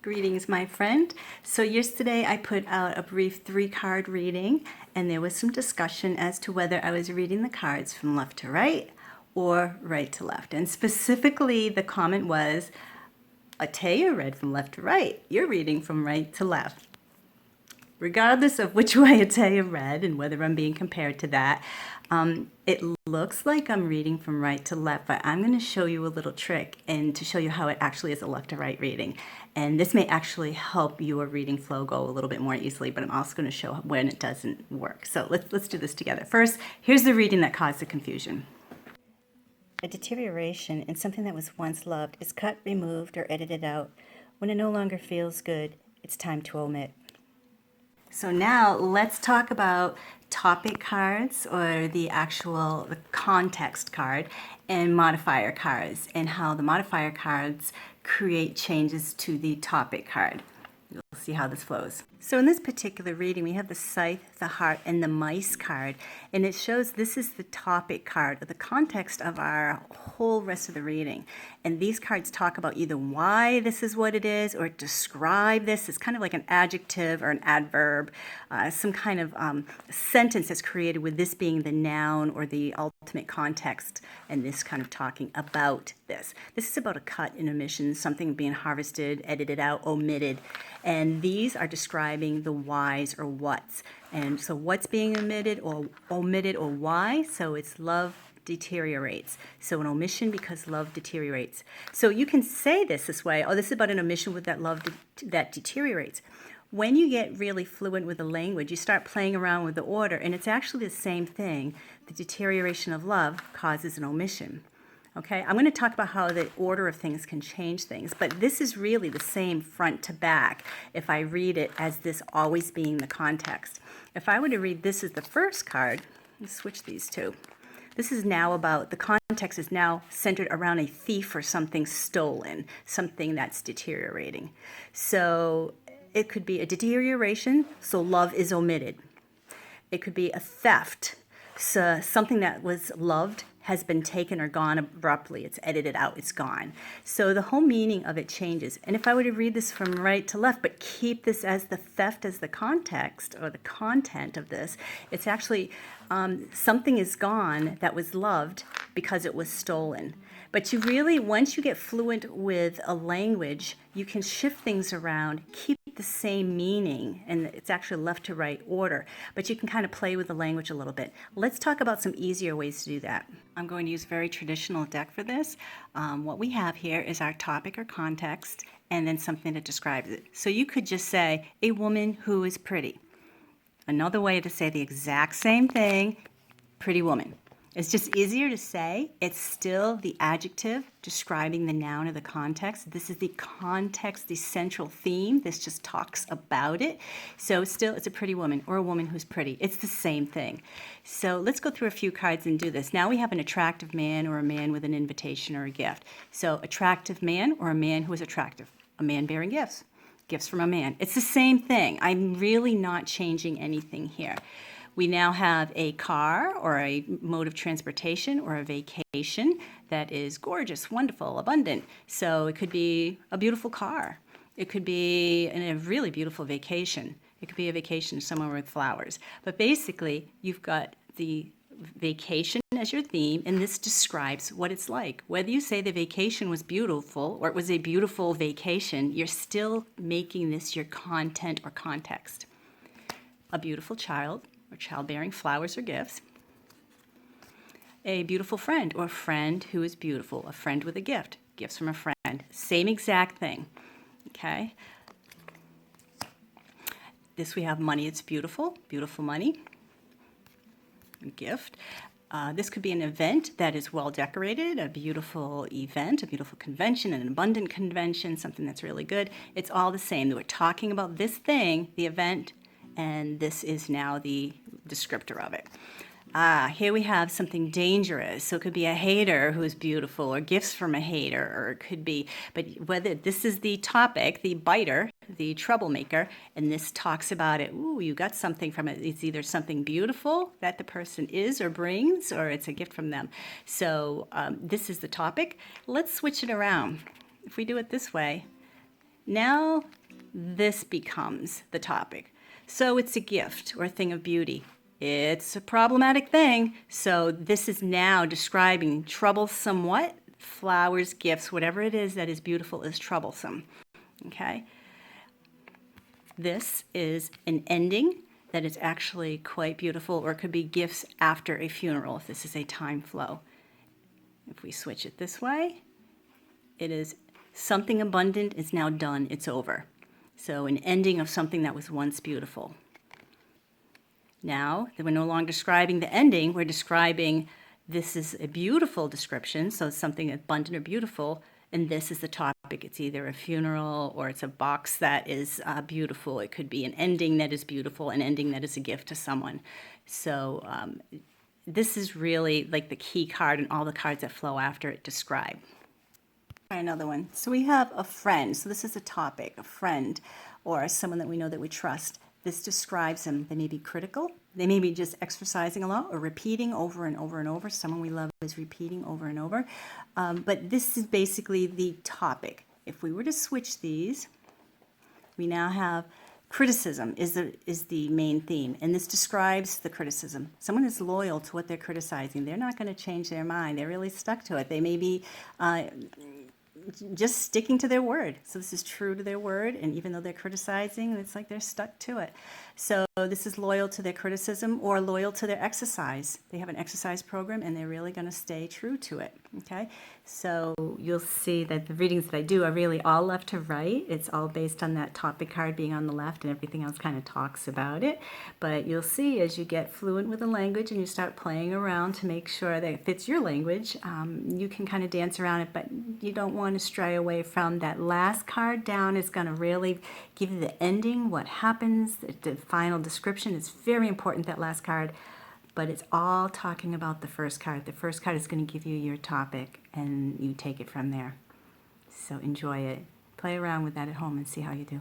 Greetings, my friend. So yesterday I put out a brief 3-card reading, and there was some discussion as to whether I was reading the cards from left to right or right to left. And specifically, the comment was, Ataya read from left to right. You're reading from right to left. Regardless of which way Ataya read and whether I'm being compared to that, it looks like I'm reading from right to left, but I'm going to show you a little trick and to show you how it actually is a left to right reading. And this may actually help your reading flow go a little bit more easily, but I'm also going to show when it doesn't work. So let's do this together. First, here's the reading that caused the confusion. A deterioration in something that was once loved is cut, removed, or edited out. When it no longer feels good, it's time to omit. So now let's talk about topic cards, or the context card, and modifier cards, and how the modifier cards create changes to the topic card. You'll see how this flows. So in this particular reading, we have the scythe, the heart, and the mice card. And it shows this is the topic card, or the context of our whole rest of the reading. And these cards talk about either why this is what it is, or describe this. It's kind of like an adjective or an adverb, some kind of sentence that's created with this being the noun or the ultimate context, and this kind of talking about this. This is about a cut, an omission, something being harvested, edited out, omitted. And these are describing the whys or whats. And so what's being omitted or why? So it's love deteriorates. So an omission because love deteriorates. So you can say this way, oh, this is about an omission with that love that deteriorates. When you get really fluent with the language, you start playing around with the order, and it's actually the same thing. The deterioration of love causes an omission. Okay, I'm going to talk about how the order of things can change things, but this is really the same front to back if I read it as this always being the context. If I were to read this as the first card, let's switch these two. This is now about, the context is now centered around a thief or something stolen, something that's deteriorating. So it could be a deterioration, so love is omitted. It could be a theft, so something that was loved has been taken or gone abruptly. It's edited out, it's gone. So the whole meaning of it changes. And if I were to read this from right to left, but keep this as the theft as the context or the content of this, it's actually something is gone that was loved because it was stolen. But you really, once you get fluent with a language, you can shift things around, keep the same meaning, and it's actually left to right order, but you can kind of play with the language a little bit. Let's talk about some easier ways to do that. I'm going to use a very traditional deck for this. What we have here is our topic or context, and then something that describes it. So you could just say, a woman who is pretty. Another way to say the exact same thing, pretty woman. It's just easier to say. It's still the adjective describing the noun or the context. This is the context, the central theme. This just talks about it. So still, it's a pretty woman or a woman who's pretty. It's the same thing. So let's go through a few cards and do this. Now we have an attractive man or a man with an invitation or a gift. So attractive man or a man who is attractive. A man bearing gifts. Gifts from a man. It's the same thing. I'm really not changing anything here. We now have a car or a mode of transportation or a vacation that is gorgeous, wonderful, abundant. So it could be a beautiful car. It could be a really beautiful vacation. It could be a vacation somewhere with flowers. But basically, you've got the vacation as your theme, and this describes what it's like. Whether you say the vacation was beautiful or it was a beautiful vacation, you're still making this your content or context. A beautiful child, or childbearing flowers or gifts. A beautiful friend, or a friend who is beautiful, a friend with a gift, gifts from a friend. Same exact thing, okay? This we have money, it's beautiful, beautiful money, a gift. This could be an event that is well decorated, a beautiful event, a beautiful convention, an abundant convention, something that's really good. It's all the same. We're talking about this thing, the event, and this is now the descriptor of it. Here we have something dangerous. So it could be a hater who is beautiful, or gifts from a hater, or it could be, but whether this is the topic, the biter, the troublemaker, and this talks about it, ooh, you got something from it. It's either something beautiful that the person is or brings, or it's a gift from them. So this is the topic. Let's switch it around. If we do it this way, Now this becomes the topic. So it's a gift or a thing of beauty. It's a problematic thing. So this is now describing troublesome what? Flowers, gifts, whatever it is that is beautiful is troublesome. Okay? This is an ending that is actually quite beautiful, or it could be gifts after a funeral if this is a time flow. If we switch it this way, it is something abundant is now done, it's over. So an ending of something that was once beautiful. Now, we're no longer describing the ending, we're describing this is a beautiful description, so it's something abundant or beautiful, and this is the topic. It's either a funeral or it's a box that is beautiful. It could be an ending that is beautiful, an ending that is a gift to someone. So this is really like the key card, and all the cards that flow after it describe. Try another one. So we have a friend. So this is a topic, a friend, or someone that we know that we trust. This describes them. They may be critical. They may be just exercising a lot or repeating over and over and over. Someone we love is repeating over and over. But this is basically the topic. If we were to switch these, we now have criticism is the main theme. And this describes the criticism. Someone is loyal to what they're criticizing. They're not going to change their mind. They're really stuck to it. They may be just sticking to their word. So this is true to their word, and even though they're criticizing, it's like they're stuck to it. So this is loyal to their criticism or loyal to their exercise. They have an exercise program and they're really going to stay true to it. Okay, so you'll see that the readings that I do are really all left to right. It's all based on that topic card being on the left, and everything else kind of talks about it. But you'll see as you get fluent with the language and you start playing around to make sure that it fits your language, you can kind of dance around it, but you don't want to stray away from that last card down. Is going to really give you the ending, what happens, the final description. It's very important, that last card. But it's all talking about the first card. The first card is going to give you your topic, and you take it from there. So enjoy it. Play around with that at home and see how you do.